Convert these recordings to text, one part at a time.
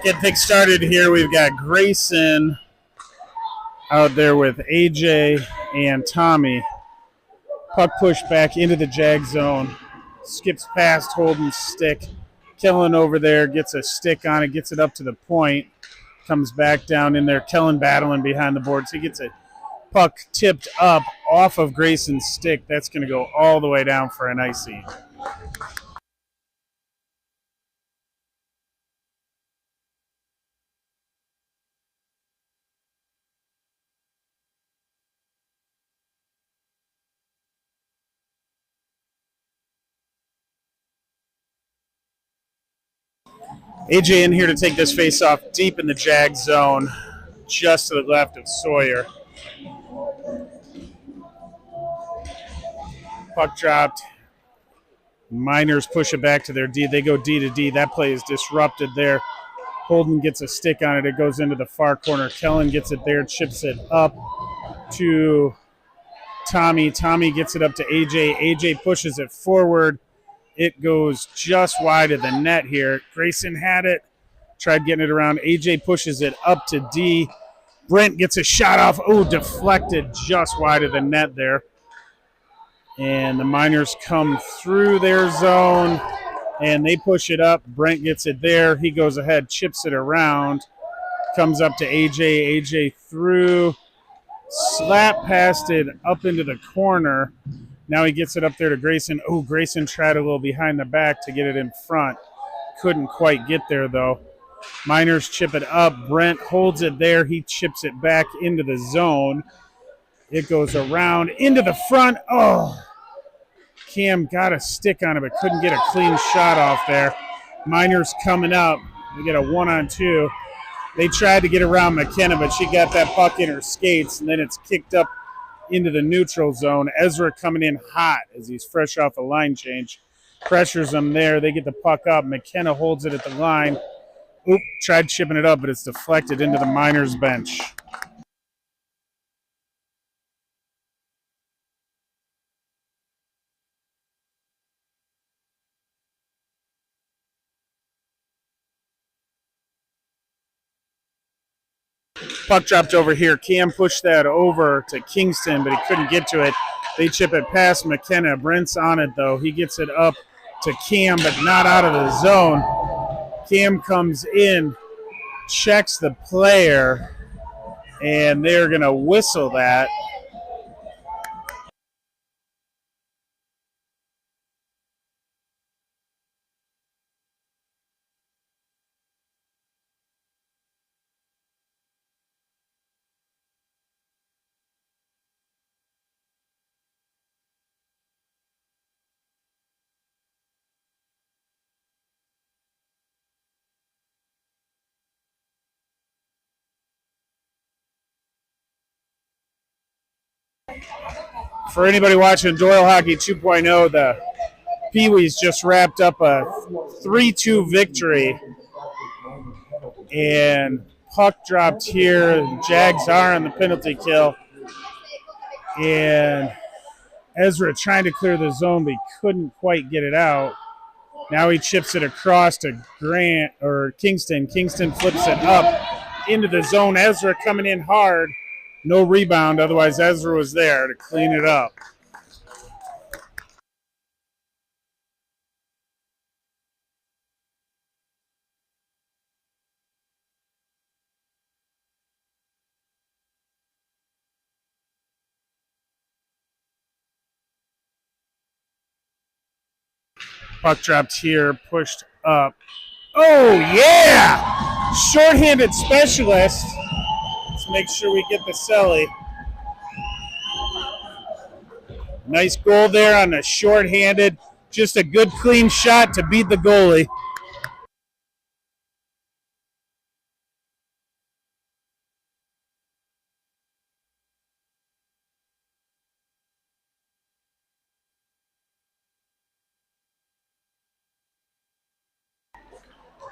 Get things started here. We've got Grayson out there with AJ and Tommy. Puck pushed back into the jag zone. Skips past Holden's stick. Kellen over there gets a stick on it, gets it up to the point. Comes back down in there. Kellen battling behind the boards. He gets a puck tipped up off of Grayson's stick. That's going to go all the way down for an icy. AJ in here to take this face off deep in the jag zone, just to the left of Sawyer. Puck dropped. Miners push it back to their D. They go D to D. That play is disrupted there. Holden gets a stick on it. It goes into the far corner. Kellen gets it there, chips it up to Tommy. Tommy gets it up to AJ. AJ pushes it forward. It goes just wide of the net here. Grayson had it, tried getting it around. AJ pushes it up to D. Brent gets a shot off. Oh, deflected just wide of the net there. And the Miners come through their zone, and they push it up. Brent gets it there. He goes ahead, chips it around, comes up to AJ. AJ through, slap past it up into the corner. Now he gets it up there to Grayson. Oh, Grayson tried a little behind the back to get it in front. Couldn't quite get there, though. Miners chip it up. Brent holds it there. He chips it back into the zone. It goes around into the front. Oh, Cam got a stick on it, but couldn't get a clean shot off there. Miners coming up. They get a 1-on-2. They tried to get around McKenna, but she got that puck in her skates, and then it's kicked up into the neutral zone. Ezra coming in hot as he's fresh off a line change. Pressures them there. They get the puck up. McKenna holds it at the line. Oop, tried chipping it up, but it's deflected into the Miners bench. Puck dropped over here. Cam pushed that over to Kingston, but he couldn't get to it. They chip it past McKenna. Brent's on it, though. He gets it up to Cam, but not out of the zone. Cam comes in, checks the player, and they're going to whistle that. For anybody watching Doyle Hockey 2.0, the Pee-wees just wrapped up a 3-2 victory. And puck dropped here. The Jags are on the penalty kill. And Ezra trying to clear the zone, but he couldn't quite get it out. Now he chips it across to Grant or Kingston. Kingston flips it up into the zone. Ezra coming in hard. No rebound, otherwise Ezra was there to clean it up. Puck dropped here, pushed up. Oh, yeah! Shorthanded specialist. Let's make sure we get the celly. Nice goal there on the shorthanded. Just a good, clean shot to beat the goalie.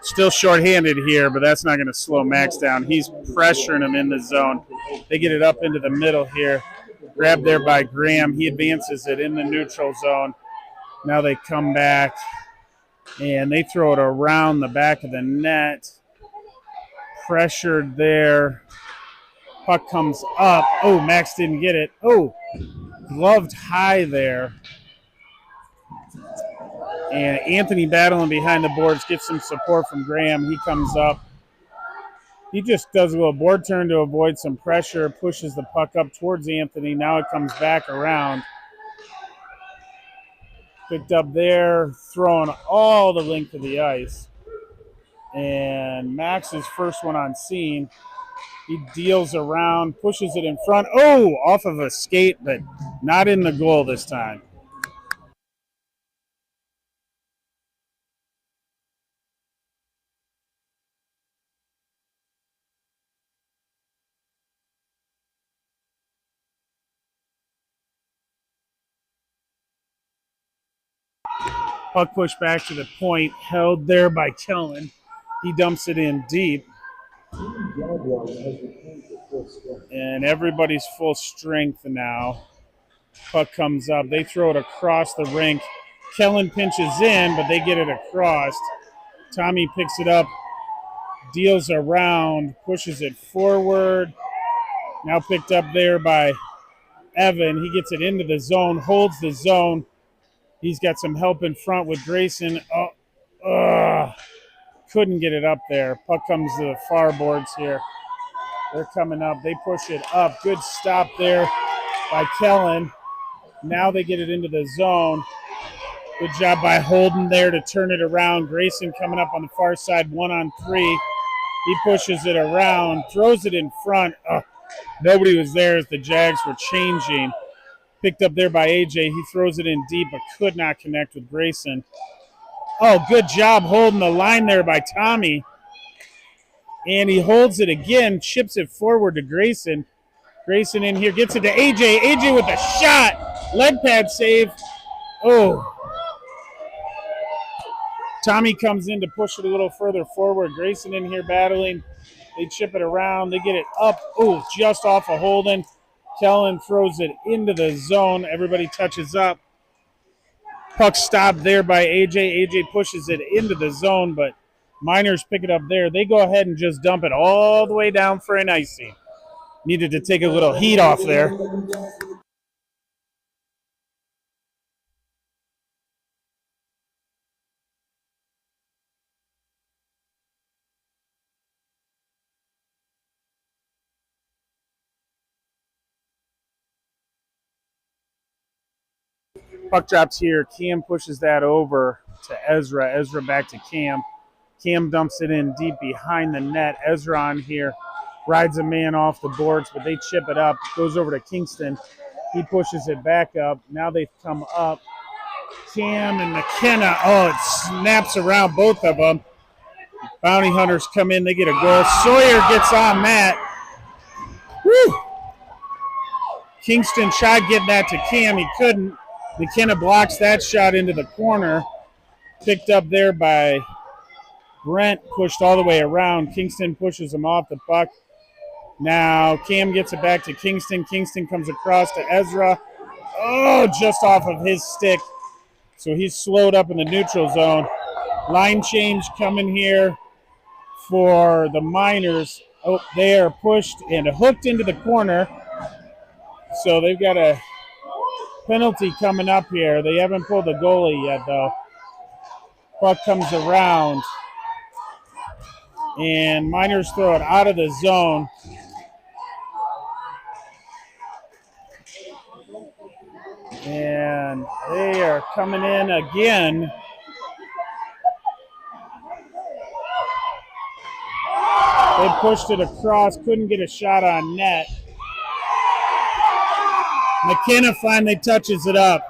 Still shorthanded here, but that's not going to slow Max down. He's pressuring him in the zone. They get it up into the middle here. Grabbed there by Graham. He advances it in the neutral zone. Now they come back, and they throw it around the back of the net. pressured there. Puck comes up. Oh, Max didn't get it. Oh, gloved high there. And Anthony battling behind the boards, gets some support from Graham. He comes up. He just does a little board turn to avoid some pressure, pushes the puck up towards Anthony. Now it comes back around. Picked up there, throwing all the length of the ice. And Max's first one on scene. He deals around, pushes it in front. Oh, off of a skate, but not in the goal this time. Puck pushed back to the point, held there by Kellen. He dumps it in deep. And everybody's full strength now. Puck comes up. They throw it across the rink. Kellen pinches in, but they get it across. Tommy picks it up, deals around, pushes it forward. Now picked up there by Evan. He gets it into the zone, holds the zone. He's got some help in front with Grayson. Couldn't get it up there. Puck comes to the far boards here. They're coming up. They push it up. Good stop there by Kellen. Now they get it into the zone. Good job by Holden there to turn it around. Grayson coming up on the far side, 1-on-3. He pushes it around, throws it in front. Nobody was there as the Jags were changing. Picked up there by AJ. He throws it in deep, but could not connect with Grayson. Oh, good job holding the line there by Tommy. And he holds it again, chips it forward to Grayson. Grayson in here, gets it to AJ. AJ with a shot. Leg pad save. Oh. Tommy comes in to push it a little further forward. Grayson in here battling. They chip it around. They get it up. Oh, just off of Holden. Kellen throws it into the zone. Everybody touches up. Puck stopped there by AJ. AJ pushes it into the zone, but Miners pick it up there. They go ahead and just dump it all the way down for an icing. Needed to take a little heat off there. Puck drops here. Cam pushes that over to Ezra. Ezra back to Cam. Cam dumps it in deep behind the net. Ezra on here rides a man off the boards, but they chip it up. Goes over to Kingston. He pushes it back up. Now they come up. Cam and McKenna. Oh, it snaps around both of them. Bounty Hunters come in. They get a goal. Sawyer gets on that. Woo! Kingston tried getting that to Cam. He couldn't. McKenna blocks that shot into the corner. Picked up there by Brent, pushed all the way around. Kingston pushes him off the puck. Now Cam gets it back to Kingston. Kingston comes across to Ezra. Oh, just off of his stick. So he's slowed up in the neutral zone. Line change coming here for the Miners. Oh, they are pushed and hooked into the corner. So they've got a penalty coming up here. They haven't pulled the goalie yet, though. Puck comes around. And Miners throw it out of the zone. And they are coming in again. They pushed it across, couldn't get a shot on net. McKenna finally touches it up.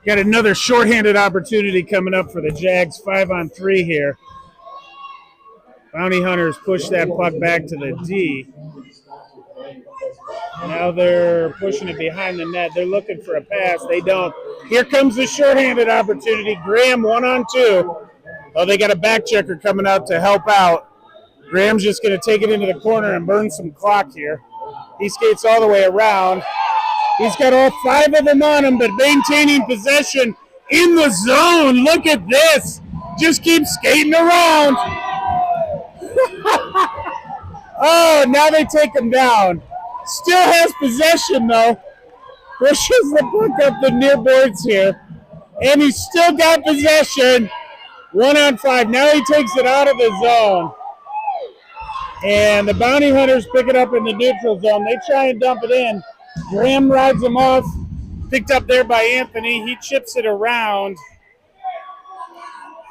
Got another shorthanded opportunity coming up for the Jags. 5-on-3 here. Bounty Hunters push that puck back to the D. Now they're pushing it behind the net. They're looking for a pass. They don't. Here comes the shorthanded opportunity. Graham 1-on-2. Oh, they got a back checker coming out to help out. Graham's just going to take it into the corner and burn some clock here. He skates all the way around. He's got all 5 of them on him, but maintaining possession in the zone. Look at this. Just keep skating around. Oh, now they take him down. Still has possession, though. Pushes the puck up the near boards here. And he's still got possession. 1-on-5. Now he takes it out of the zone. And the Bounty Hunters pick it up in the neutral zone. They try and dump it in. Graham rides him off. Picked up there by Anthony. He chips it around.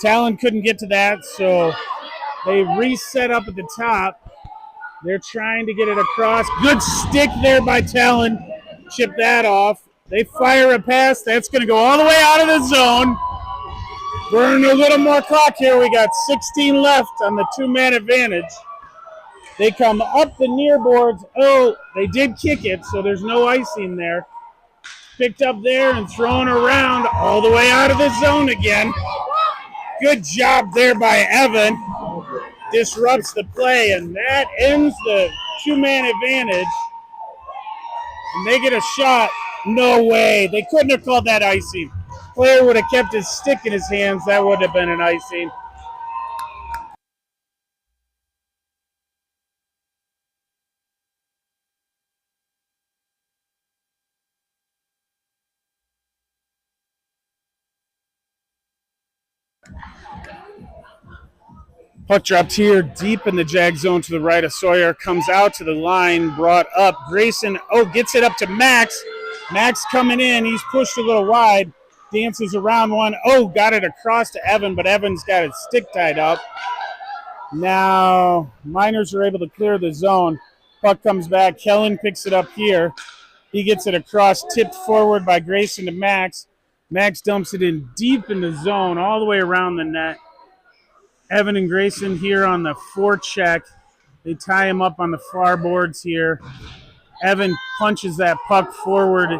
Talon couldn't get to that, so they reset up at the top. They're trying to get it across. Good stick there by Talon. Chip that off. They fire a pass. That's going to go all the way out of the zone. Burn a little more clock here. We got 16 left on the 2-man advantage. They come up the near boards. Oh, they did kick it, so there's no icing there. Picked up there and thrown around all the way out of the zone again. Good job there by Evan. Disrupts the play, and that ends the 2-man advantage. And they get a shot. No way. They couldn't have called that icing. Player would have kept his stick in his hands. That would have been an icing. Puck dropped here deep in the Jag zone to the right of Sawyer. Comes out to the line, brought up. Grayson, gets it up to Max. Max coming in. He's pushed a little wide. Dances around one. Got it across to Evan, but Evan's got his stick tied up. Now, Miners are able to clear the zone. Puck comes back. Kellen picks it up here. He gets it across, tipped forward by Grayson to Max. Max dumps it in deep in the zone, all the way around the net. Evan and Grayson here on the forecheck. They tie him up on the far boards here. Evan punches that puck forward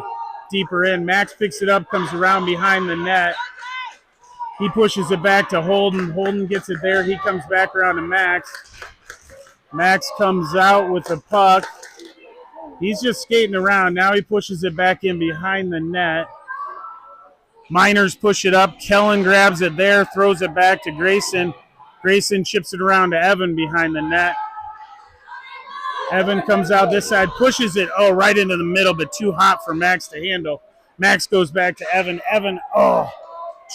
deeper in. Max picks it up, comes around behind the net. He pushes it back to Holden. Holden gets it there. He comes back around to Max. Max comes out with the puck. He's just skating around. Now he pushes it back in behind the net. Miners push it up. Kellen grabs it there, throws it back to Grayson. Grayson chips it around to Evan behind the net. Evan comes out this side, pushes it, right into the middle, but too hot for Max to handle. Max goes back to Evan. Evan,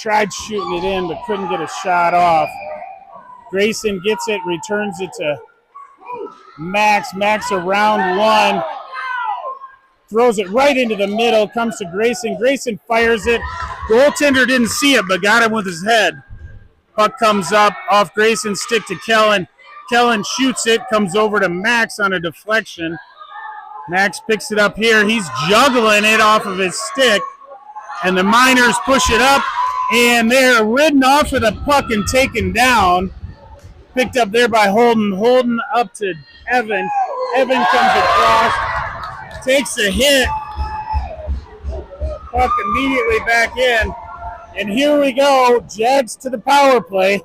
tried shooting it in, but couldn't get a shot off. Grayson gets it, returns it to Max. Max around one. Throws it right into the middle, comes to Grayson. Grayson fires it. Goaltender didn't see it, but got him with his head. Puck comes up off Grayson's stick to Kellen. Kellen shoots it, comes over to Max on a deflection. Max picks it up here. He's juggling it off of his stick. And the Miners push it up, and they're ridden off of the puck and taken down. Picked up there by Holden. Holden up to Evan. Evan comes across, takes a hit. Puck immediately back in. And here we go, Jags to the power play.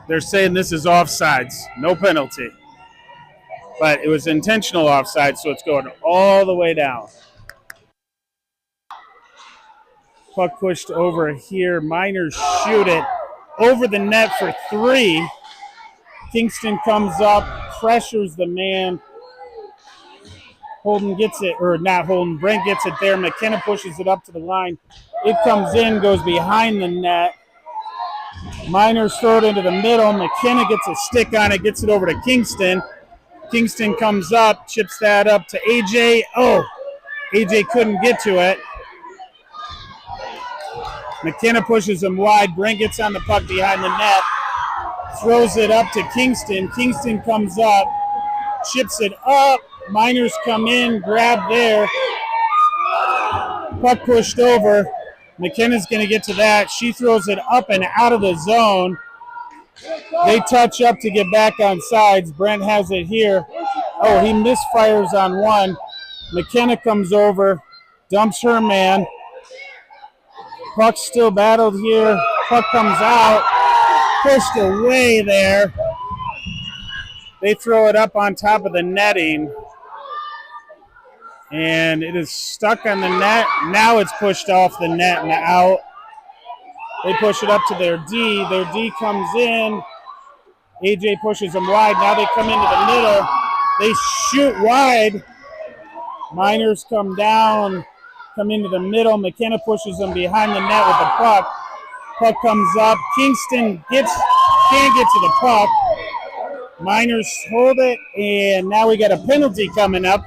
They're saying this is offsides, no penalty. But it was intentional offside, so it's going all the way down. Puck pushed over here. Miners shoot it over the net for 3. Kingston comes up, pressures the man. Holden gets it, or not Holden, Brent gets it there. McKenna pushes it up to the line. It comes in, goes behind the net. Miners throw it into the middle. McKenna gets a stick on it, gets it over to Kingston. Kingston comes up, chips that up to AJ. AJ couldn't get to it. McKenna pushes him wide. Brent gets on the puck behind the net. Throws it up to Kingston. Kingston comes up. Chips it up. Miners come in. Grab there. Puck pushed over. McKenna's going to get to that. She throws it up and out of the zone. They touch up to get back on sides. Brent has it here. Oh, he misfires on one. McKenna comes over, dumps her man. Puck still battled here. Puck comes out, pushed away there. They throw it up on top of the netting. And it is stuck on the net. Now it's pushed off the net and out. They push it up to their D. Their D comes in. AJ pushes them wide. Now they come into the middle. They shoot wide. Miners come down, come into the middle. McKenna pushes them behind the net with the puck. Puck comes up. Kingston can't get to the puck. Miners hold it, and now we got a penalty coming up.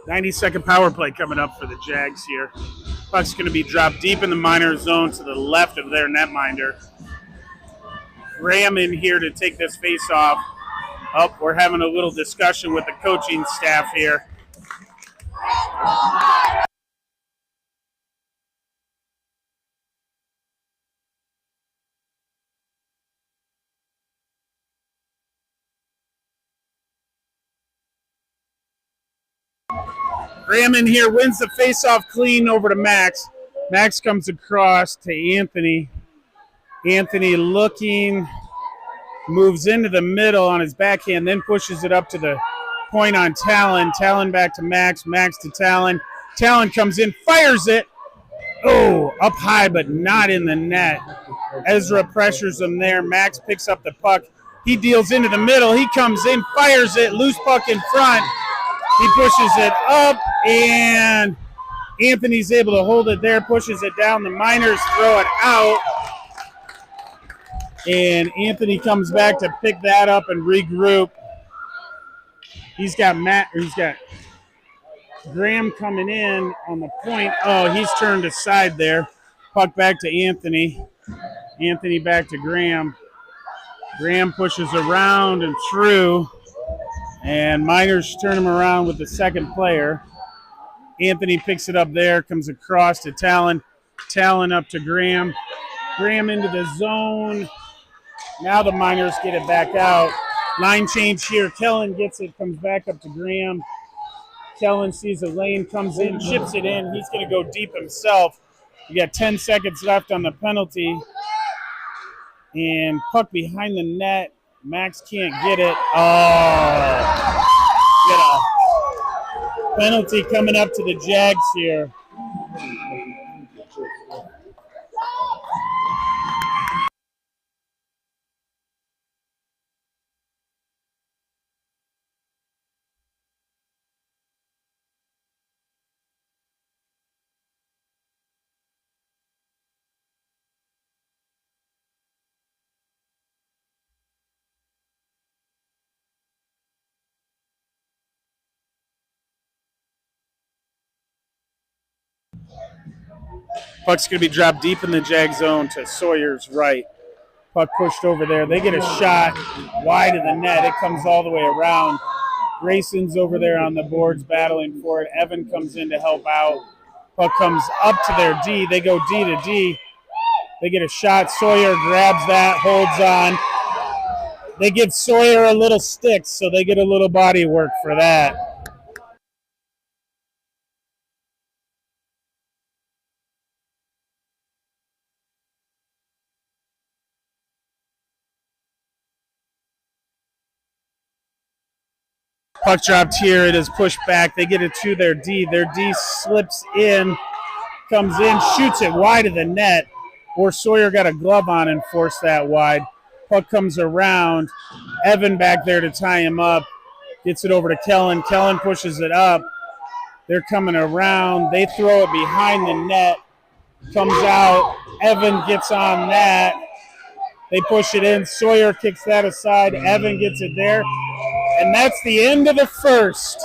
.90-second power play coming up for the Jags here. Puck's going to be dropped deep in the Miners zone to the left of their netminder. Graham in here to take this face-off. We're having a little discussion with the coaching staff here. Graham in here wins the face-off clean over to Max. Max comes across to Anthony. Anthony looking, moves into the middle on his backhand, then pushes it up to the point on Talon. Talon back to Max. Max to Talon. Talon comes in, fires it. Oh, up high, but not in the net. Ezra pressures him there. Max picks up the puck. He deals into the middle. He comes in, fires it. Loose puck in front. He pushes it up, and Anthony's able to hold it there, pushes it down. The Miners throw it out, and Anthony comes back to pick that up and regroup. He's got Graham coming in on the point. Oh, he's turned aside there. Puck back to Anthony. Anthony back to Graham. Graham pushes around and through. And Miners turn him around with the second player. Anthony picks it up there, comes across to Talon. Talon up to Graham. Graham into the zone. Now the Miners get it back out. Line change here. Kellen gets it, comes back up to Graham. Kellen sees a lane, comes in, chips it in. He's going to go deep himself. You got 10 seconds left on the penalty. And puck behind the net. Max can't get it. Oh, get a penalty coming up to the Jags here. Puck's going to be dropped deep in the Jag zone to Sawyer's right. Puck pushed over there. They get a shot wide of the net. It comes all the way around. Grayson's over there on the boards battling for it. Evan comes in to help out. Puck comes up to their D. They go D to D. They get a shot. Sawyer grabs that, holds on. They give Sawyer a little stick, so they get a little body work for that. Puck dropped here. It is pushed back. They get it to their D. Their D slips in, comes in, shoots it wide of the net. Or Sawyer got a glove on and forced that wide. Puck comes around. Evan back there to tie him up. Gets it over to Kellen. Kellen pushes it up. They're coming around. They throw it behind the net. Comes out. Evan gets on that. They push it in. Sawyer kicks that aside. Evan gets it there. And that's the end of the first.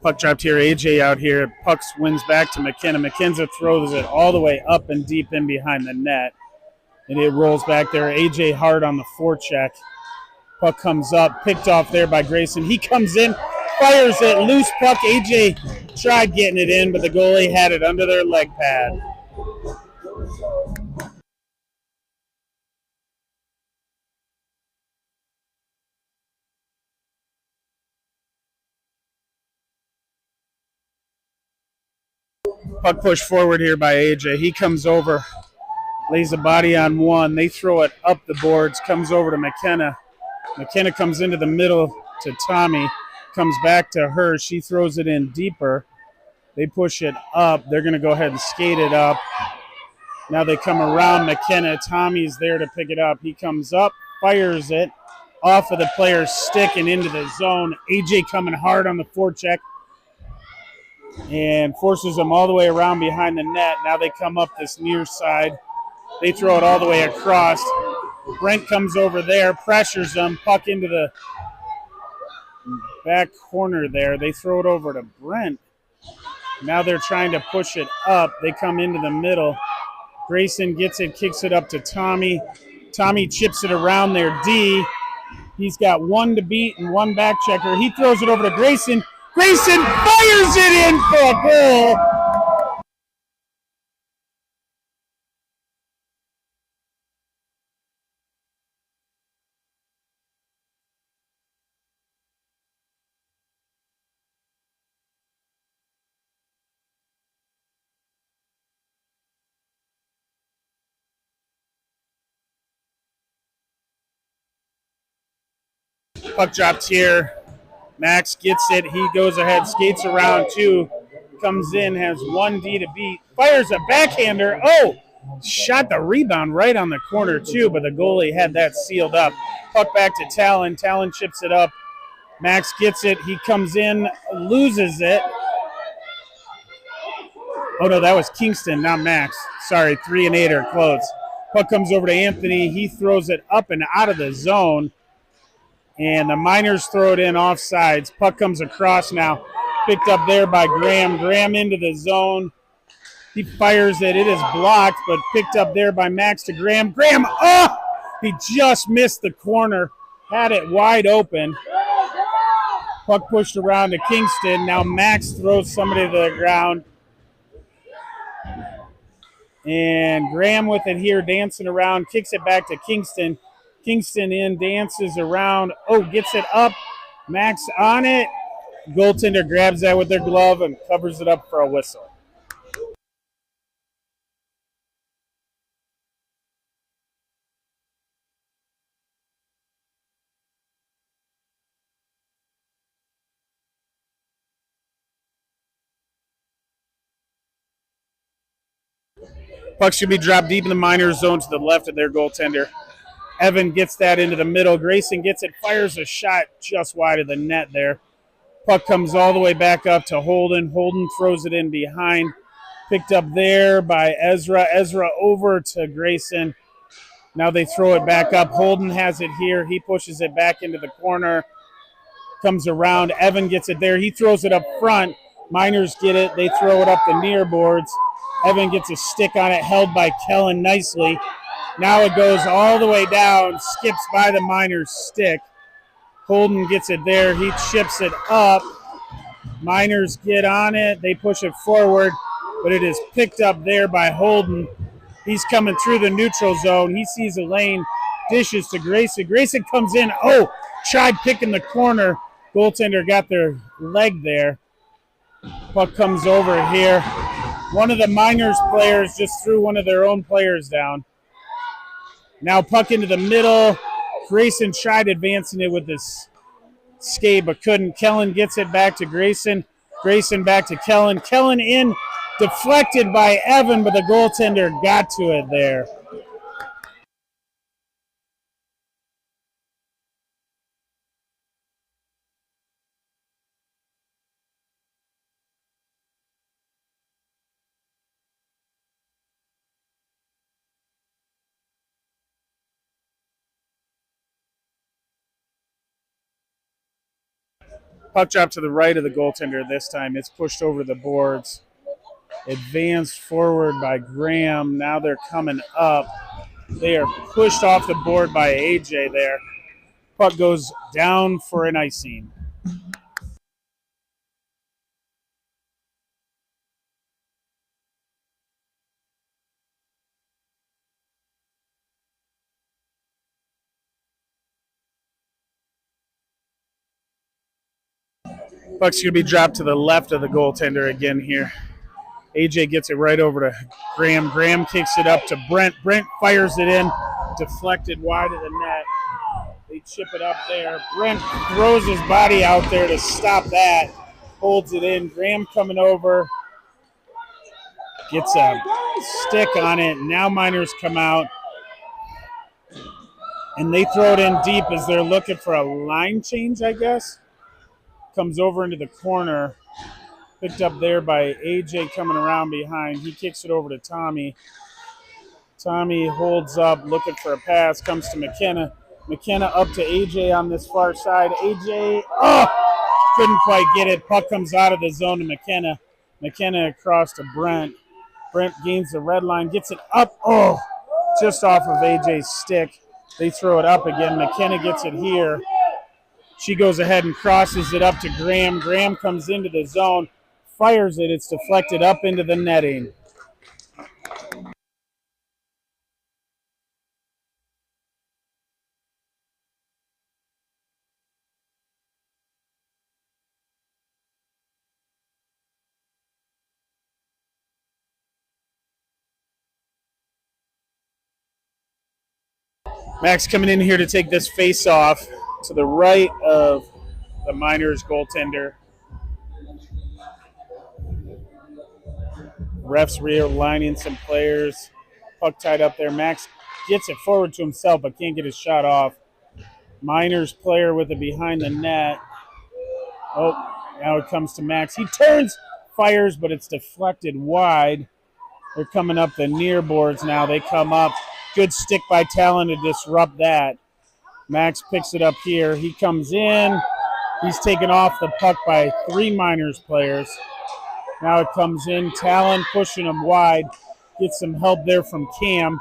Puck dropped here. AJ out here. Puck wins back to McKenna. McKenna throws it all the way up and deep in behind the net. And it rolls back there. AJ hard on the forecheck. Puck comes up. Picked off there by Grayson. He comes in. Fires it. Loose puck. AJ tried getting it in, but the goalie had it under their leg pad. Puck pushed forward here by AJ. He comes over, lays a body on one. They throw it up the boards, comes over to McKenna. McKenna comes into the middle to Tommy, comes back to her. She throws it in deeper. They push it up. They're going to go ahead and skate it up. Now they come around McKenna. Tommy's there to pick it up. He comes up, fires it off of the player's stick and into the zone. AJ coming hard on the forecheck and forces them all the way around behind the net. Now they come up this near side. They throw it all the way across. Brent comes over there, pressures them, puck into the back corner there. They throw it over to Brent. Now they're trying to push it up. They come into the middle. Grayson gets it, kicks it up to Tommy. Tommy chips it around their D. He's got one to beat and one back checker. He throws it over to Grayson. Grayson fires it in for a goal. Puck drops here. Max gets it. He goes ahead, skates around two, comes in, has one D to beat, fires a backhander. Oh, shot the rebound right on the corner too, but the goalie had that sealed up. Puck back to Talon. Talon chips it up. Max gets it. He comes in, loses it. Oh, no, that was Kingston, not Max. Sorry, 3 and 8 are close. Puck comes over to Anthony. He throws it up and out of the zone. And the Miners throw it in offsides. Puck comes across now. Picked up there by Graham. Graham into the zone. He fires it. It is blocked, but picked up there by Max to Graham. Graham, oh! He just missed the corner. Had it wide open. Puck pushed around to Kingston. Now Max throws somebody to the ground. And Graham with it here, dancing around, kicks it back to Kingston. Kingston in, dances around. Oh, gets it up. Max on it. Goaltender grabs that with their glove and covers it up for a whistle. Puck should be dropped deep in the Miners zone to the left of their goaltender. Evan gets that into the middle. Grayson gets it, fires a shot just wide of the net there. Puck comes all the way back up to Holden. Holden throws it in behind. Picked up there by Ezra. Ezra over to Grayson. Now they throw it back up. Holden has it here. He pushes it back into the corner. Comes around. Evan gets it there. He throws it up front. Miners get it. They throw it up the near boards. Evan gets a stick on it, held by Kellen nicely. Now it goes all the way down, skips by the Miners' stick. Holden gets it there. He chips it up. Miners get on it. They push it forward, but it is picked up there by Holden. He's coming through the neutral zone. He sees a lane, dishes to Grayson. Grayson comes in. Oh, tried picking the corner. Goaltender got their leg there. Puck comes over here. One of the Miners players just threw one of their own players down. Now puck into the middle. Grayson tried advancing it with this skate, but couldn't. Kellen gets it back to Grayson. Grayson back to Kellen. Kellen in, deflected by Evan, but the goaltender got to it there. Puck drop to the right of the goaltender this time. It's pushed over the boards. Advanced forward by Graham. Now they're coming up. They are pushed off the board by AJ there. Puck goes down for an icing. Puck's going to be dropped to the left of the goaltender again here. AJ gets it right over to Graham. Graham kicks it up to Brent. Brent fires it in, deflected wide of the net. They chip it up there. Brent throws his body out there to stop that. Holds it in. Graham coming over. Gets a stick on it. Now Miners come out. And they throw it in deep as they're looking for a line change, I guess. Comes over into the corner. Picked up there by AJ coming around behind. He kicks it over to Tommy. Tommy holds up, looking for a pass. Comes to McKenna. McKenna up to AJ on this far side. AJ, couldn't quite get it. Puck comes out of the zone to McKenna. McKenna across to Brent. Brent gains the red line, gets it up. Just off of AJ's stick. They throw it up again. McKenna gets it here. She goes ahead and crosses it up to Graham. Graham comes into the zone, fires it. It's deflected up into the netting. Max coming in here to take this face off to the right of the Miners goaltender. Refs realigning some players. Puck tied up there. Max gets it forward to himself but can't get his shot off. Miners player with it behind the net. Now it comes to Max. He turns, fires, but it's deflected wide. They're coming up the near boards now. They come up. Good stick by Talon to disrupt that. Max picks it up here. He comes in. He's taken off the puck by 3 Miners players. Now it comes in. Talon pushing him wide. Gets some help there from Cam.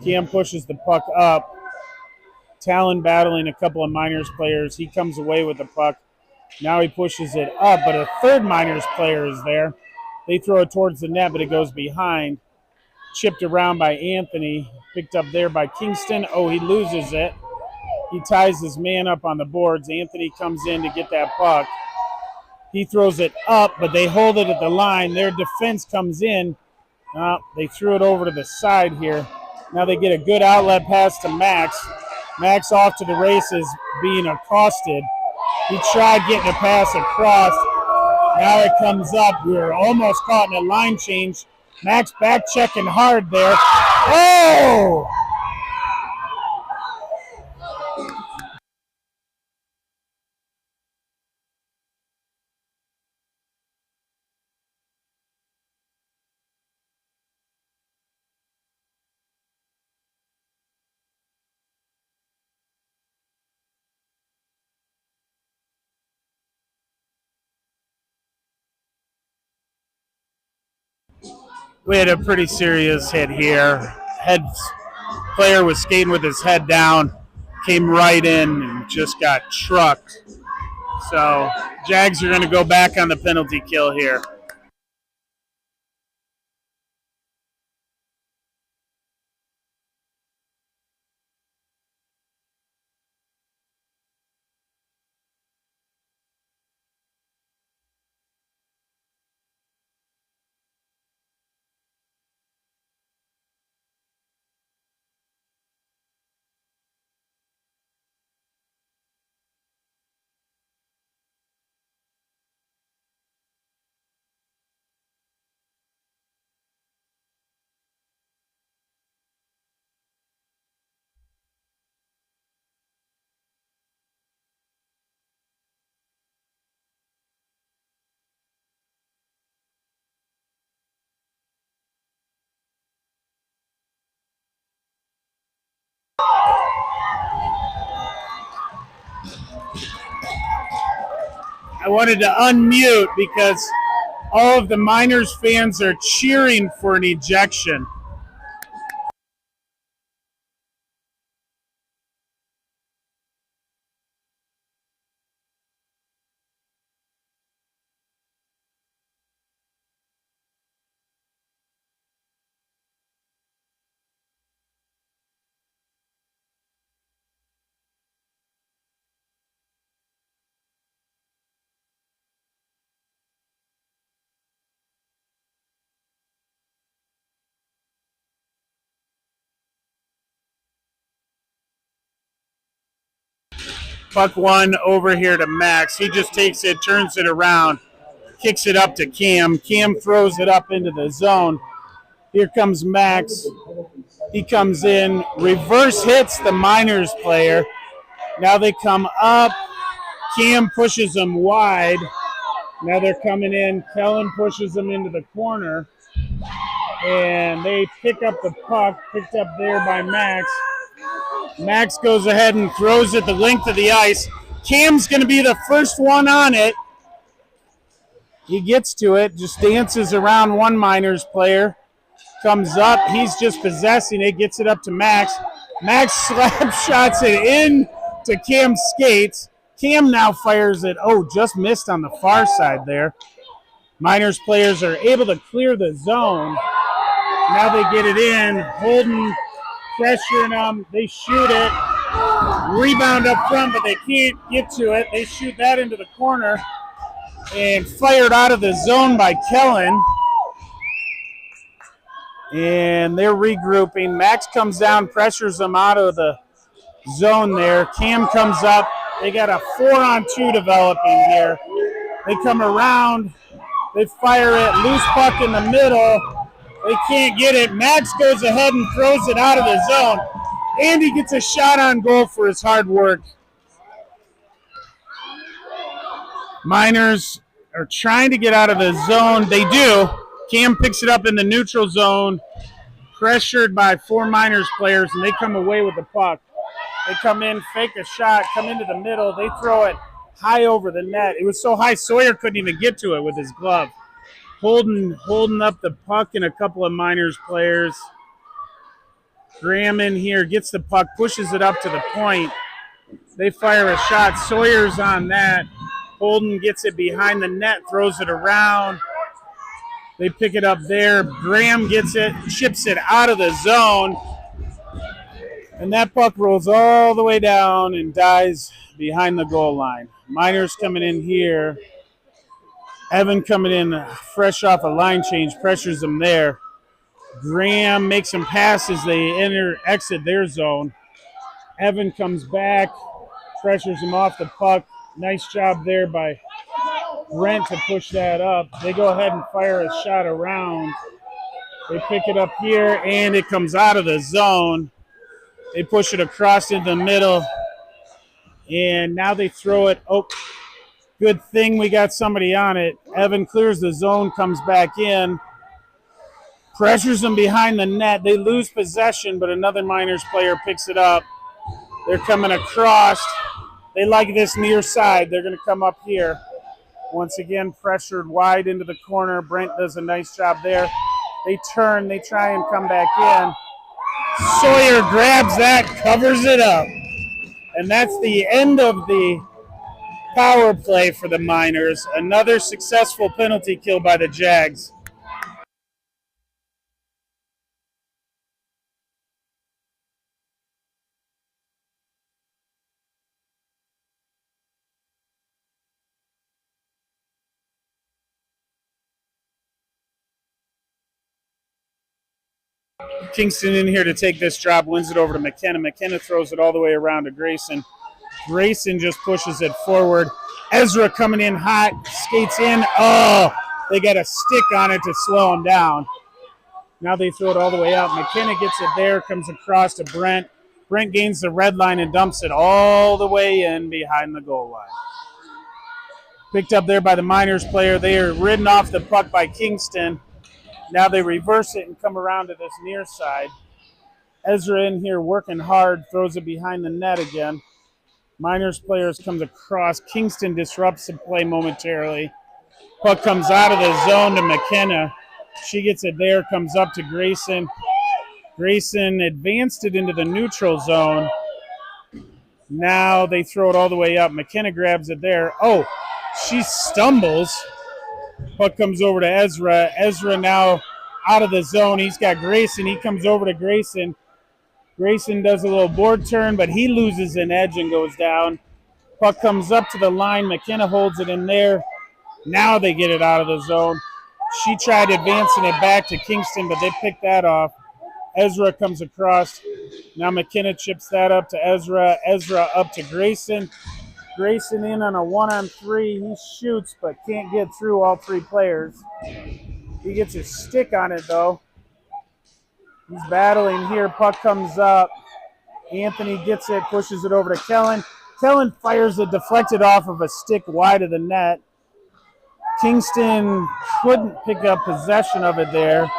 Cam pushes the puck up. Talon battling a couple of Miners players. He comes away with the puck. Now he pushes it up, but a 3rd Miners player is there. They throw it towards the net, but it goes behind. Chipped around by Anthony. Picked up there by Kingston. He loses it. He ties his man up on the boards. Anthony comes in to get that puck. He throws it up, but they hold it at the line. Their defense comes in. They threw it over to the side here. Now they get a good outlet pass to Max. Max off to the races, being accosted. He tried getting a pass across. Now it comes up. We were almost caught in a line change. Max back checking hard there. Oh! We had a pretty serious hit here. Head player was skating with his head down, came right in and just got trucked. So Jags are going to go back on the penalty kill here. I wanted to unmute because all of the Miners fans are cheering for an ejection. Puck one over here to Max. He just takes it, turns it around, kicks it up to Cam. Cam throws it up into the zone. Here comes Max. He comes in, reverse hits the Miners player. Now they come up. Cam pushes them wide. Now they're coming in. Kellen pushes them into the corner. And they pick up the puck, picked up there by Max. Max goes ahead and throws it the length of the ice. Cam's going to be the first one on it. He gets to it, just dances around one Miners player. Comes up, he's just possessing it, gets it up to Max. Max slap shots it in to Cam's skates. Cam now fires it. Oh, just missed on the far side there. Miners players are able to clear the zone. Now they get it in. Holden pressuring them. They shoot it. Rebound up front, but they can't get to it. They shoot that into the corner and fired out of the zone by Kellen. And they're regrouping. Max comes down, pressures them out of the zone there. Cam comes up. They got a 4-on-2 developing here. They come around. They fire it. Loose puck in the middle. They can't get it. Max goes ahead and throws it out of the zone. And he gets a shot on goal for his hard work. Miners are trying to get out of the zone. They do. Cam picks it up in the neutral zone, pressured by four Miners players, and they come away with the puck. They come in, fake a shot, come into the middle. They throw it high over the net. It was so high, Sawyer couldn't even get to it with his glove. Holden holding up the puck and a couple of Miners players. Graham in here, gets the puck, pushes it up to the point. They fire a shot. Sawyer's on that. Holden gets it behind the net, throws it around. They pick it up there. Graham gets it, chips it out of the zone. And that puck rolls all the way down and dies behind the goal line. Miners coming in here. Evan coming in fresh off a line change, pressures them there. Graham makes some passes. They exit their zone. Evan comes back, pressures him off the puck. Nice job there by Brent to push that up. They go ahead and fire a shot around. They pick it up here, and it comes out of the zone. They push it across in the middle, and now they throw it. Oh, good thing we got somebody on it. Evan clears the zone, comes back in, pressures them behind the net. They lose possession, but another Miners player picks it up. They're coming across. They like this near side. They're going to come up here. Once again, pressured wide into the corner. Brent does a nice job there. They turn. They try and come back in. Sawyer grabs that, covers it up. And that's the end of the power play for the Miners. Another successful penalty kill by the Jags. Kingston in here to take this drop, wins it over to McKenna. McKenna throws it all the way around to Grayson. Grayson just pushes it forward. Ezra coming in hot, skates in. Oh, they got a stick on it to slow him down. Now they throw it all the way out. McKenna gets it there, comes across to Brent. Brent gains the red line and dumps it all the way in behind the goal line. Picked up there by the Miners player. They are ridden off the puck by Kingston. Now they reverse it and come around to this near side. Ezra in here working hard, throws it behind the net again. Miners players comes across. Kingston disrupts the play momentarily. Puck comes out of the zone to McKenna. She gets it there, comes up to Grayson. Grayson advanced it into the neutral zone. Now they throw it all the way up. McKenna grabs it there. Oh, she stumbles. Puck comes over to Ezra. Ezra now out of the zone. He's got Grayson. He comes over to Grayson. Grayson does a little board turn, but he loses an edge and goes down. Puck comes up to the line. McKenna holds it in there. Now they get it out of the zone. She tried advancing it back to Kingston, but they picked that off. Ezra comes across. Now McKenna chips that up to Ezra. Ezra up to Grayson. Grayson in on a 1-on-3. He shoots, but can't get through all three players. He gets his stick on it, though. He's battling here. Puck comes up. Anthony gets it, pushes it over to Kellen. Kellen fires it, deflected off of a stick wide of the net. Kingston couldn't pick up possession of it there.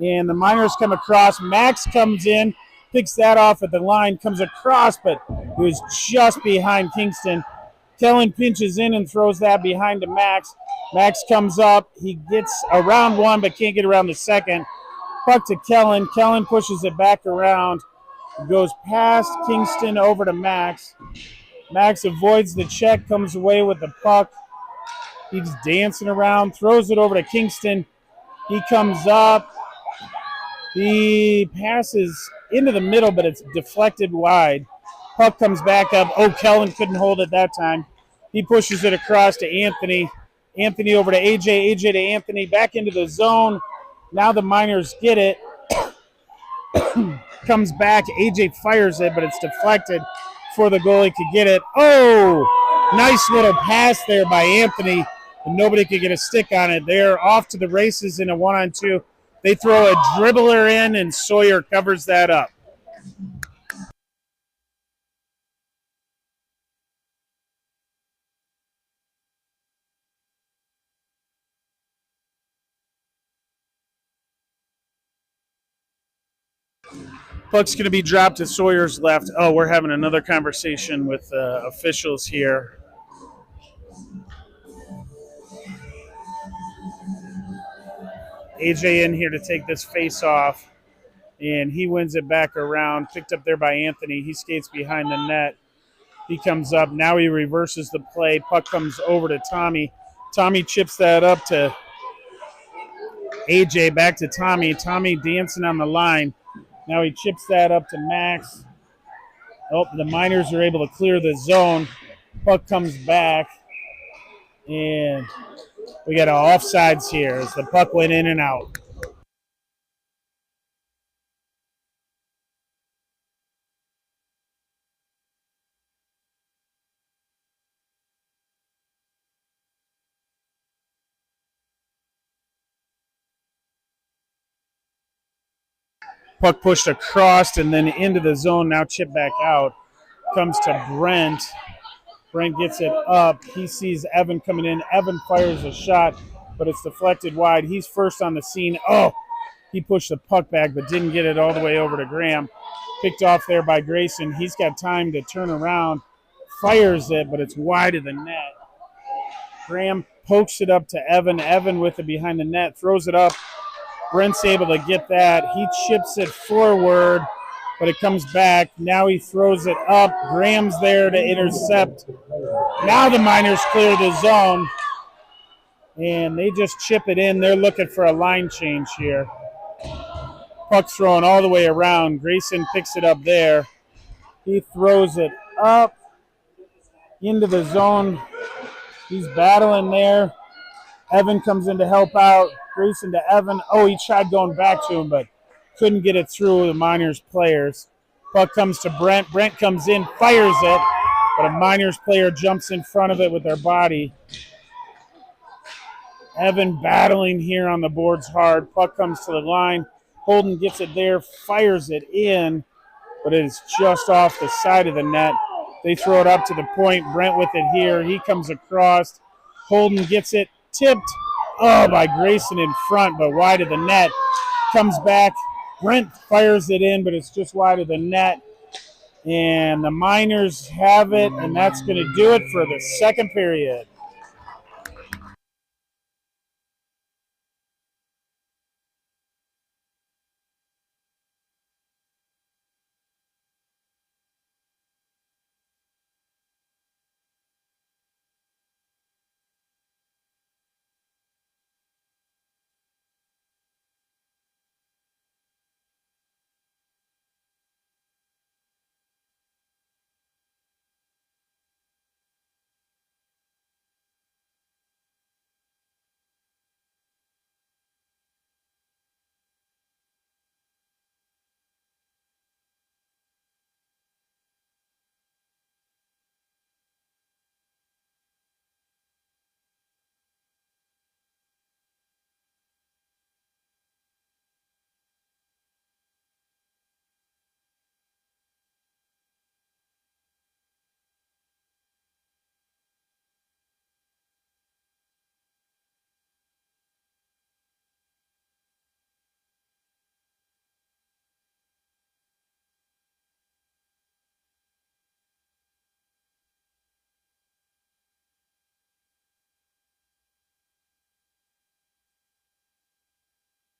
And the Miners come across. Max comes in, picks that off at the line, comes across, but it was just behind Kingston. Kellen pinches in and throws that behind to Max. Max comes up. He gets around one, but can't get around the second. Puck to Kellen. Kellen pushes it back around. Goes past Kingston over to Max. Max avoids the check, comes away with the puck. He's dancing around, throws it over to Kingston. He comes up. He passes into the middle, but it's deflected wide. Puck comes back up. Oh, Kellen couldn't hold it that time. He pushes it across to Anthony. Anthony over to AJ. AJ to Anthony. Back into the zone. Now the Miners get it. Comes back. AJ fires it, but it's deflected before the goalie could get it. Oh, nice little pass there by Anthony. And nobody could get a stick on it. They're off to the races in a 1-on-2. They throw a dribbler in, and Sawyer covers that up. Puck's going to be dropped to Sawyer's left. Oh, we're having another conversation with officials here. AJ in here to take this face off, and he wins it back around. Picked up there by Anthony. He skates behind the net. He comes up. Now he reverses the play. Puck comes over to Tommy. Tommy chips that up to AJ, back to Tommy. Tommy dancing on the line. Now he chips that up to Max. Oh, the Miners are able to clear the zone. Puck comes back. And we got offsides here as the puck went in and out. Puck pushed across and then into the zone. Now chip back out. Comes to Brent. Brent gets it up. He sees Evan coming in. Evan fires a shot, but it's deflected wide. He's first on the scene. Oh, he pushed the puck back, but didn't get it all the way over to Graham. Picked off there by Grayson. He's got time to turn around. Fires it, but it's wide of the net. Graham pokes it up to Evan. Evan with it behind the net. Throws it up. Brent's able to get that. He chips it forward, but it comes back. Now he throws it up. Graham's there to intercept. Now the Miners clear the zone, and they just chip it in. They're looking for a line change here. Puck's thrown all the way around. Grayson picks it up there. He throws it up into the zone. He's battling there. Evan comes in to help out. Grayson to Evan. Oh, he tried going back to him, but couldn't get it through the Miners players. Puck comes to Brent. Brent comes in, fires it, but a Miners player jumps in front of it with their body. Evan battling here on the boards hard. Puck comes to the line. Holden gets it there, fires it in, but it is just off the side of the net. They throw it up to the point. Brent with it here. He comes across. Holden gets it tipped. Oh, by Grayson in front, but wide of the net. Comes back. Brent fires it in, but it's just wide of the net. And the Miners have it, and that's going to do it for the second period.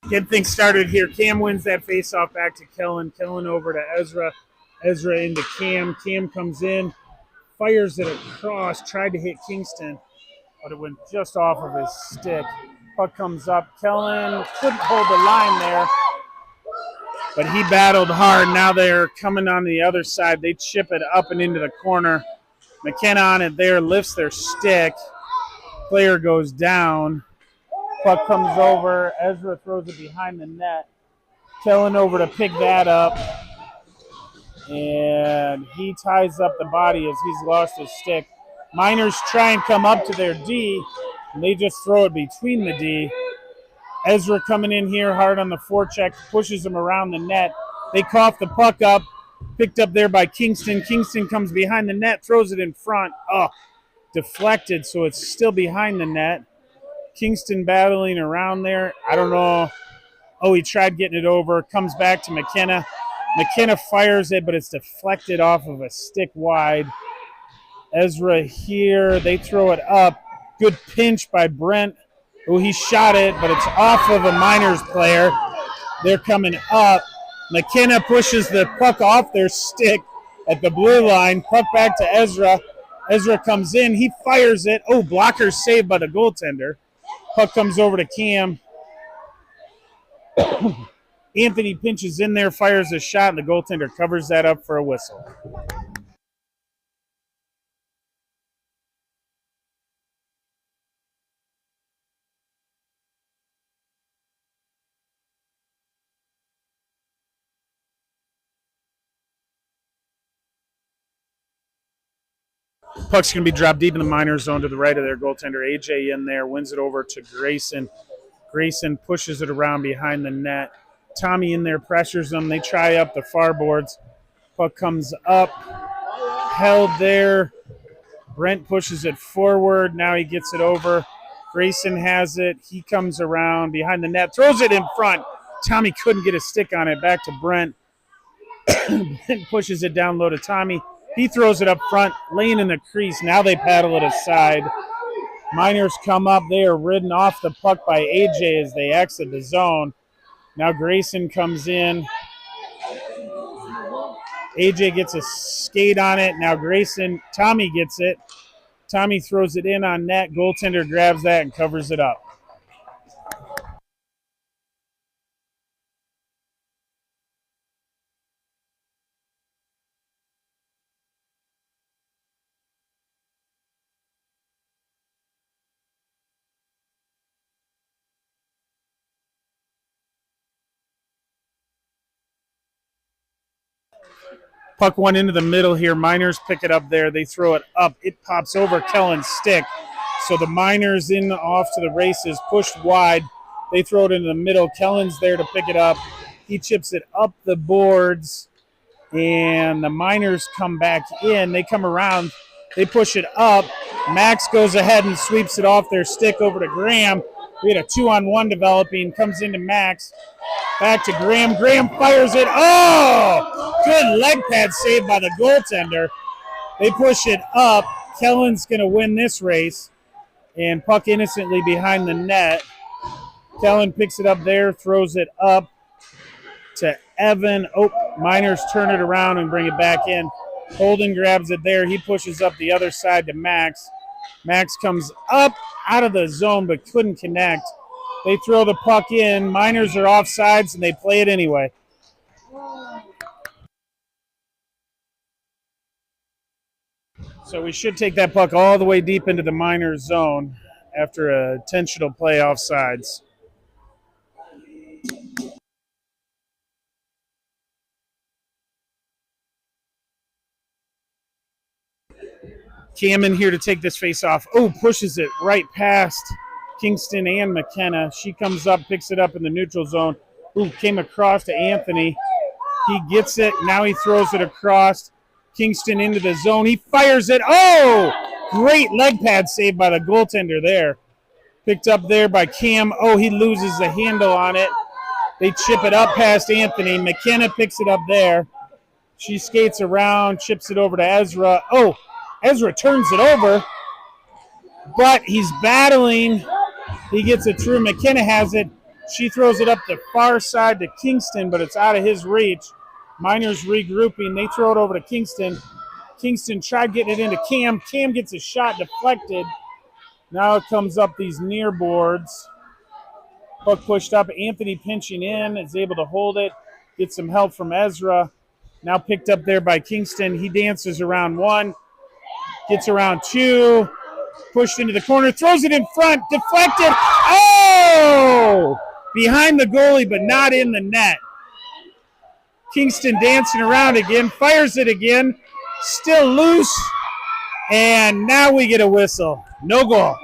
Get things started here. Cam wins that faceoff back to Kellen. Kellen over to Ezra. Ezra into Cam. Cam comes in, fires it across, tried to hit Kingston, but it went just off of his stick. Puck comes up. Kellen couldn't hold the line there, but he battled hard. Now they're coming on the other side. They chip it up and into the corner. McKenna on it there, lifts their stick. Player goes down. Puck comes over. Ezra throws it behind the net. Kellen over to pick that up. And he ties up the body as he's lost his stick. Miners try and come up to their D, and they just throw it between the D. Ezra coming in here hard on the forecheck, pushes him around the net. They cough the puck up, picked up there by Kingston. Kingston comes behind the net, throws it in front. Oh, deflected, so it's still behind the net. Kingston battling around there. I don't know. Oh, he tried getting it over. Comes back to McKenna. McKenna fires it, but it's deflected off of a stick wide. Ezra here. They throw it up. Good pinch by Brent. Oh, he shot it, but it's off of a Miners player. They're coming up. McKenna pushes the puck off their stick at the blue line. Puck back to Ezra. Ezra comes in. He fires it. Oh, blocker saved by the goaltender. Puck comes over to Cam. Anthony pinches in there, fires a shot, and the goaltender covers that up for a whistle. Puck's going to be dropped deep in the Miners zone to the right of their goaltender. AJ in there, wins it over to Grayson. Grayson pushes it around behind the net. Tommy in there pressures them. They try up the far boards. Puck comes up, held there. Brent pushes it forward. Now he gets it over. Grayson has it. He comes around behind the net, throws it in front. Tommy couldn't get a stick on it. Back to Brent. Brent pushes it down low to Tommy. He throws it up front, laying in the crease. Now they paddle it aside. Miners come up. They are ridden off the puck by AJ as they exit the zone. Now Grayson comes in. AJ gets a skate on it. Now Tommy gets it. Tommy throws it in on net. Goaltender grabs that and covers it up. Puck went into the middle here. Miners pick it up there. They throw it up. It pops over Kellen's stick. So the Miners in off to the races, pushed wide. They throw it into the middle. Kellen's there to pick it up. He chips it up the boards, and the Miners come back in. They come around. They push it up. Max goes ahead and sweeps it off their stick over to Graham. We had a 2-on-1 developing. Comes into Max. Back to Graham. Graham fires it. Oh! Good leg pad save by the goaltender. They push it up. Kellen's going to win this race. And puck innocently behind the net. Kellen picks it up there, throws it up to Evan. Oh, Miners turn it around and bring it back in. Holden grabs it there. He pushes up the other side to Max. Max comes up out of the zone but couldn't connect. They throw the puck in. Miners are offsides, and they play it anyway. So we should take that puck all the way deep into the Miners zone after a intentional play offsides. Cam in here to take this face off. Oh, pushes it right past Kingston and McKenna. She comes up, picks it up in the neutral zone. Ooh, came across to Anthony. He gets it. Now he throws it across. Kingston into the zone. He fires it. Oh! Great leg pad save by the goaltender there. Picked up there by Cam. Oh, he loses the handle on it. They chip it up past Anthony. McKenna picks it up there. She skates around, chips it over to Ezra. Oh, Ezra turns it over, but he's battling. He gets it through. McKenna has it. She throws it up the far side to Kingston, but it's out of his reach. Miners regrouping. They throw it over to Kingston. Kingston tried getting it into Cam. Cam gets a shot deflected. Now it comes up these near boards. Puck pushed up. Anthony pinching in, is able to hold it. Get some help from Ezra. Now picked up there by Kingston. He dances around one. Gets around two. Pushed into the corner. Throws it in front. Deflected. Oh! Behind the goalie, but not in the net. Kingston dancing around again. Fires it again. Still loose. And now we get a whistle. No goal.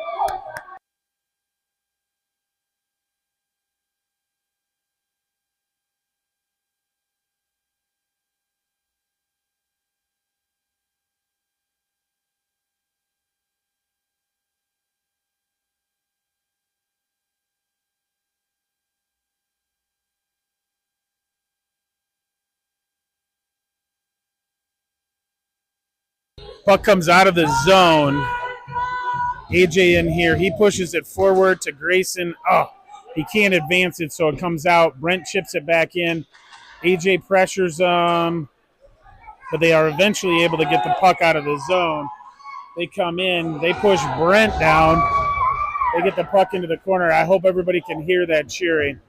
Puck comes out of the zone. AJ in here. He pushes it forward to Grayson. Oh, he can't advance it, so it comes out. Brent chips it back in. AJ pressures them, but they are eventually able to get the puck out of the zone. They come in. They push Brent down. They get the puck into the corner. I hope everybody can hear that cheering.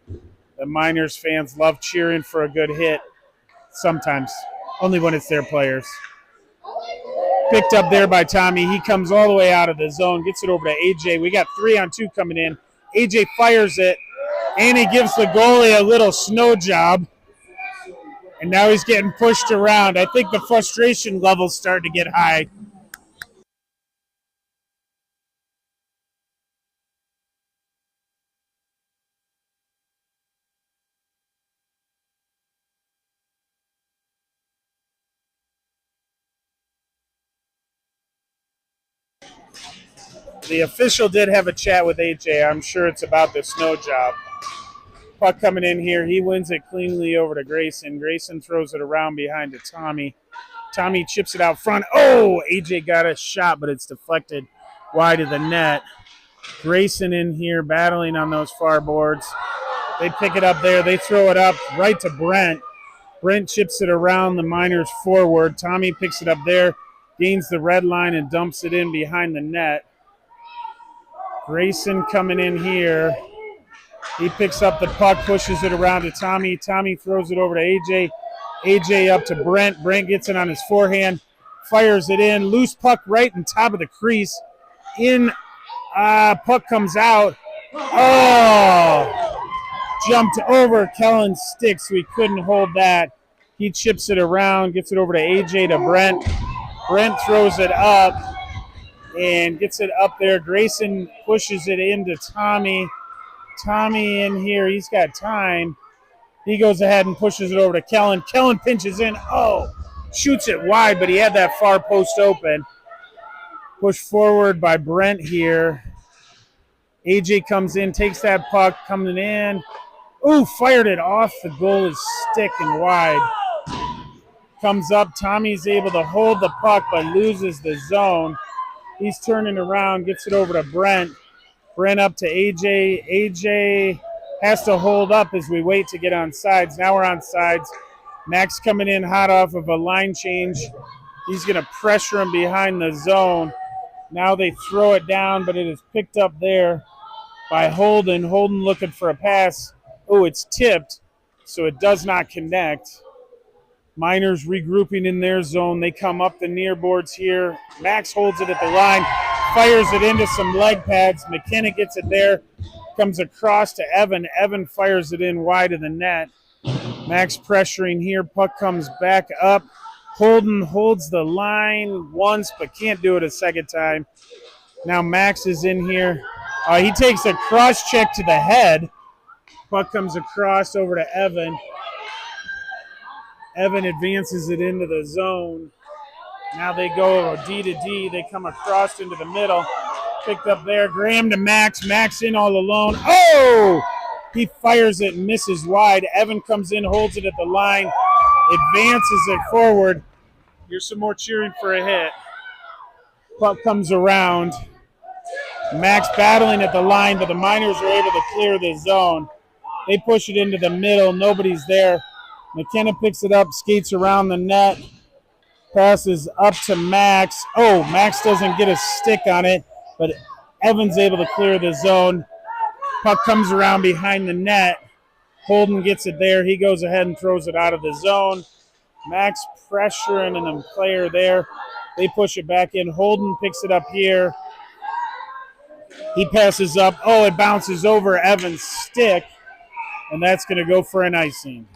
The Miners fans love cheering for a good hit. Sometimes. Only when it's their players. Picked up there by Tommy. He comes all the way out of the zone, gets it over to AJ. We got 3-on-2 coming in. AJ fires it, and he gives the goalie a little snow job. And now he's getting pushed around. I think the frustration level's starting to get high. The official did have a chat with AJ. I'm sure it's about the snow job. Puck coming in here. He wins it cleanly over to Grayson. Grayson throws it around behind to Tommy. Tommy chips it out front. Oh, AJ got a shot, but it's deflected wide of the net. Grayson in here battling on those far boards. They pick it up there. They throw it up right to Brent. Brent chips it around the Miners forward. Tommy picks it up there, gains the red line, and dumps it in behind the net. Grayson coming in here. He picks up the puck, pushes it around to Tommy. Tommy throws it over to AJ. AJ up to Brent. Brent gets it on his forehand, fires it in. Loose puck right on top of the crease. Puck comes out. Oh! Jumped over Kellen's stick, so he couldn't hold that. He chips it around, gets it over to AJ to Brent. Brent throws it up and gets it up there. Grayson pushes it into Tommy. Tommy in here, he's got time. He goes ahead and pushes it over to Kellen. Kellen pinches in. Oh, shoots it wide, but he had that far post open. Pushed forward by Brent here. AJ comes in, takes that puck, coming in. Ooh, fired it off the goalie's stick and wide. Comes up. Tommy's able to hold the puck, but loses the zone. He's turning around, gets it over to Brent. Brent up to AJ. AJ has to hold up as we wait to get on sides. Now we're on sides. Max coming in hot off of a line change. He's going to pressure him behind the zone. Now they throw it down, but it is picked up there by Holden. Holden looking for a pass. Oh, it's tipped, so it does not connect. Miners regrouping in their zone. They come up the near boards here. Max holds it at the line, fires it into some leg pads. McKenna gets it there, comes across to Evan. Evan fires it in wide of the net. Max pressuring here. Puck comes back up. Holden holds the line once, but can't do it a second time. Now Max is in here. He takes a cross check to the head. Puck comes across over to Evan. Evan advances it into the zone. Now they go D to D. They come across into the middle. Picked up there. Graham to Max. Max in all alone. Oh! He fires it and misses wide. Evan comes in, holds it at the line, advances it forward. Here's some more cheering for a hit. Puck comes around. Max battling at the line, but the Miners are able to clear the zone. They push it into the middle. Nobody's there. McKenna picks it up, skates around the net, passes up to Max. Oh, Max doesn't get a stick on it, but Evan's able to clear the zone. Puck comes around behind the net. Holden gets it there. He goes ahead and throws it out of the zone. Max pressuring and the player there. They push it back in. Holden picks it up here. He passes up. Oh, it bounces over Evan's stick, and that's going to go for an icing.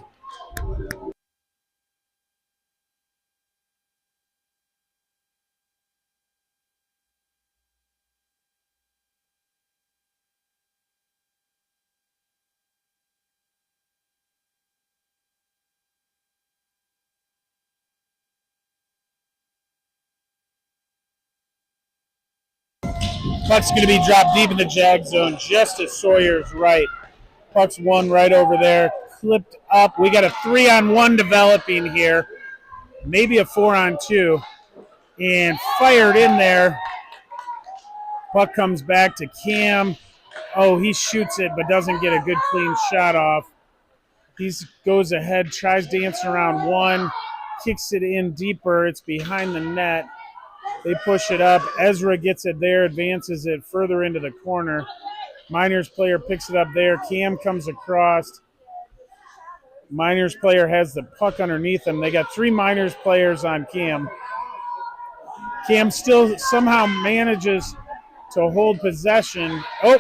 Puck's going to be dropped deep in the Jag zone, just as Sawyer's right. Puck's one right over there, clipped up. We got a 3-on-1 developing here, maybe a 4-on-2, and fired in there. Puck comes back to Cam. Oh, he shoots it, but doesn't get a good clean shot off. He goes ahead, tries dancing around one, kicks it in deeper. It's behind the net. They push it up. Ezra gets it there, advances it further into the corner. Miners player picks it up there. Cam comes across. Miners player has the puck underneath him. They got 3 Miners players on Cam. Cam still somehow manages to hold possession. Oh,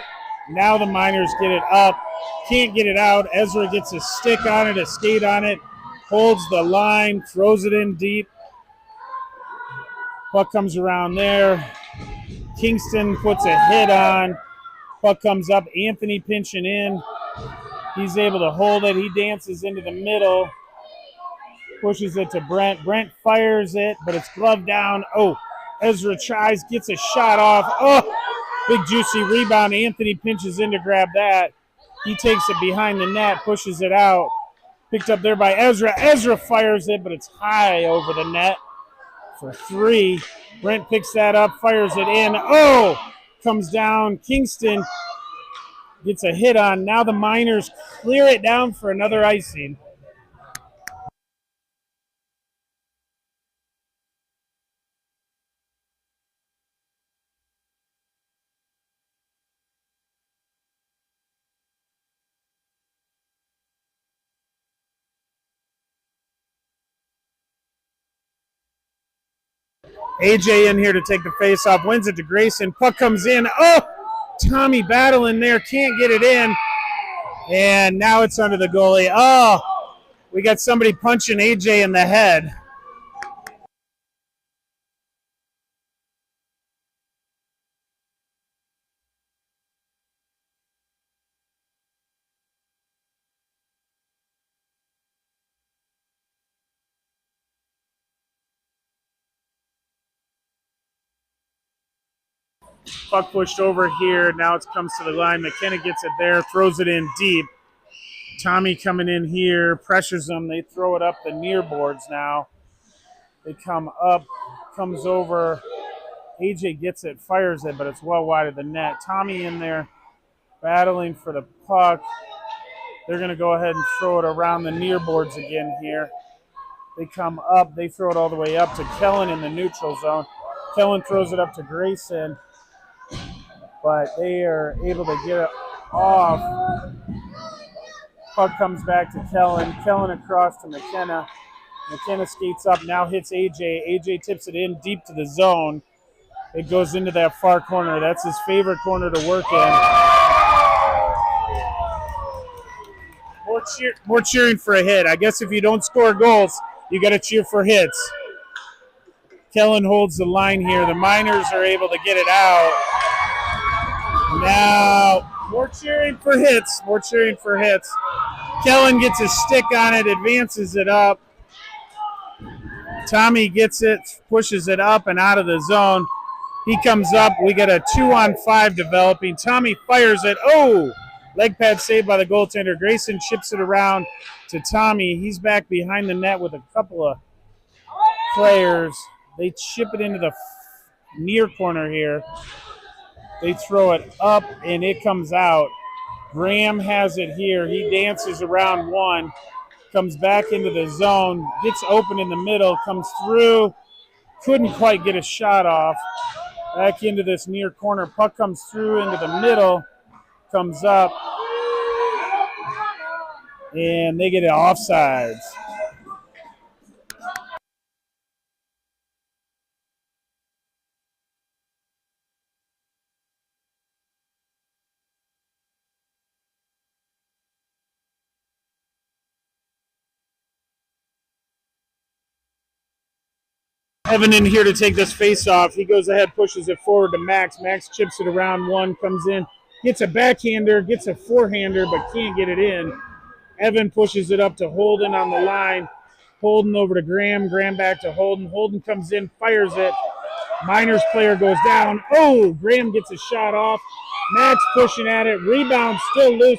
now the Miners get it up. Can't get it out. Ezra gets a stick on it, a skate on it, holds the line, throws it in deep. Puck comes around there. Kingston puts a hit on. Puck comes up. Anthony pinching in. He's able to hold it. He dances into the middle. Pushes it to Brent. Brent fires it, but it's gloved down. Oh, Ezra tries, gets a shot off. Oh, Big juicy rebound. Anthony pinches in to grab that. He takes it behind the net, pushes it out. Picked up there by Ezra. Ezra fires it, but it's high over the net for three. Brent picks that up, fires it in. Oh! Comes down. Kingston gets a hit on. Now the Miners clear it down for another icing. AJ in here to take the face off, wins it to Grayson. Puck comes in. Oh! Tommy battling there, can't get it in. And now it's under the goalie. Oh! We got somebody punching AJ in the head. Puck pushed over here. Now it comes to the line. McKenna gets it there, throws it in deep. Tommy coming in here, pressures them. They throw it up the near boards now. They come up, comes over. AJ gets it, fires it, but it's well wide of the net. Tommy in there battling for the puck. They're going to go ahead and throw it around the near boards again here. They come up. They throw it all the way up to Kellen in the neutral zone. Kellen throws it up to Grayson, but they are able to get it off. Puck comes back to Kellen. Kellen across to McKenna. McKenna skates up, now hits AJ. AJ tips it in deep to the zone. It goes into that far corner. That's his favorite corner to work in. More cheering for a hit. I guess if you don't score goals, you got to cheer for hits. Kellen holds the line here. The Miners are able to get it out. Now, more cheering for hits. More cheering for hits. Kellen gets a stick on it, advances it up. Tommy gets it, pushes it up and out of the zone. He comes up. We got a 2-on-5 developing. Tommy fires it. Oh! Leg pad saved by the goaltender. Grayson chips it around to Tommy. He's back behind the net with a couple of players. They chip it into the near corner here. They throw it up, and it comes out. Graham has it here. He dances around one, comes back into the zone, gets open in the middle, comes through, couldn't quite get a shot off. Back into this near corner. Puck comes through into the middle, comes up, and they get it offsides. Evan in here to take this face off. He goes ahead, pushes it forward to Max. Max chips it around one, comes in, gets a backhander, gets a forehander, but can't get it in. Evan pushes it up to Holden on the line. Holden over to Graham. Graham back to Holden. Holden comes in, fires it. Miners player goes down. Oh, Graham gets a shot off. Max pushing at it. Rebound still loose.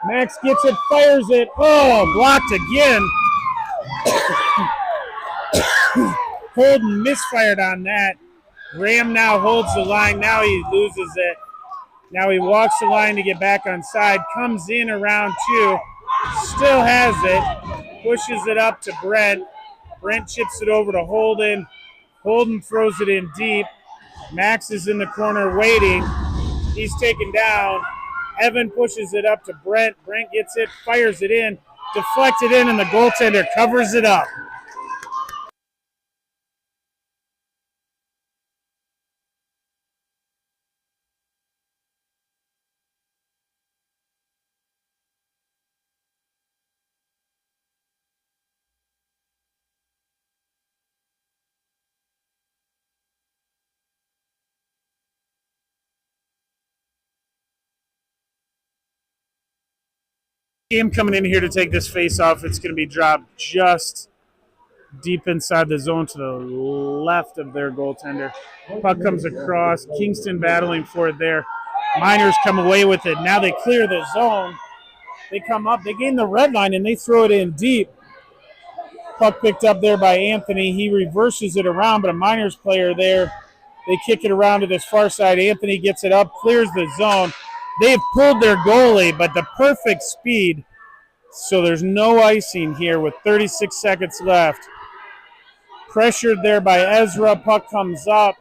Max gets it, fires it. Oh, blocked again. Holden misfired on that. Graham now holds the line. Now he loses it. Now he walks the line to get back on side. Comes in around two. Still has it. Pushes it up to Brent. Brent chips it over to Holden. Holden throws it in deep. Max is in the corner waiting. He's taken down. Evan pushes it up to Brent. Brent gets it, fires it in, deflected in, and the goaltender covers it up. Game coming in here to take this face off. It's going to be dropped just deep inside the zone to the left of their goaltender. Puck comes across. Kingston battling for it there. Miners come away with it. Now they clear the zone. They come up. They gain the red line, and they throw it in deep. Puck picked up there by Anthony. He reverses it around, but a Miners player there. They kick it around to this far side. Anthony gets it up, clears the zone. They've pulled their goalie, but the perfect speed. So there's no icing here with 36 seconds left. Pressured there by Ezra. Puck comes up.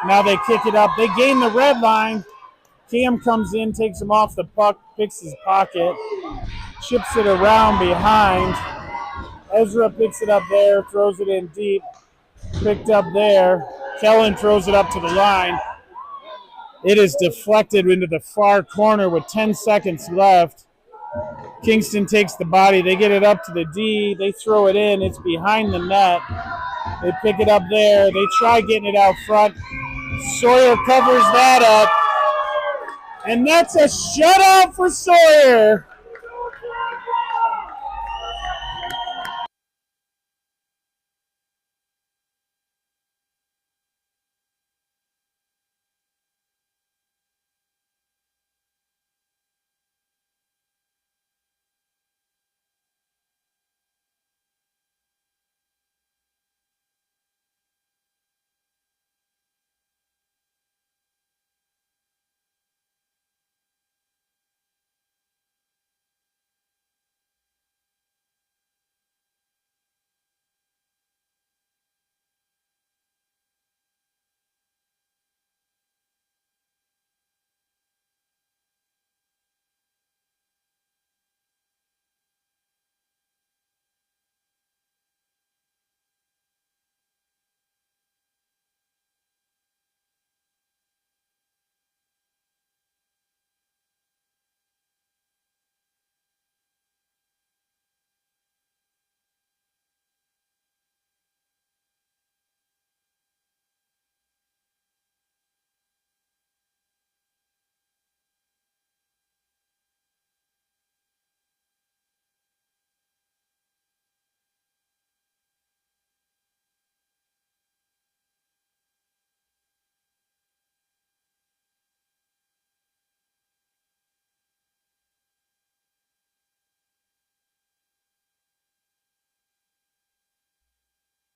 Now they kick it up. They gain the red line. Cam comes in, takes him off the puck, picks his pocket, chips it around behind. Ezra picks it up there, throws it in deep. Picked up there. Kellen throws it up to the line. It is deflected into the far corner with 10 seconds left. Kingston takes the body. They get it up to the D. They throw it in. It's behind the net. They pick it up there. They try getting it out front. Sawyer covers that up. And that's a shutout for Sawyer.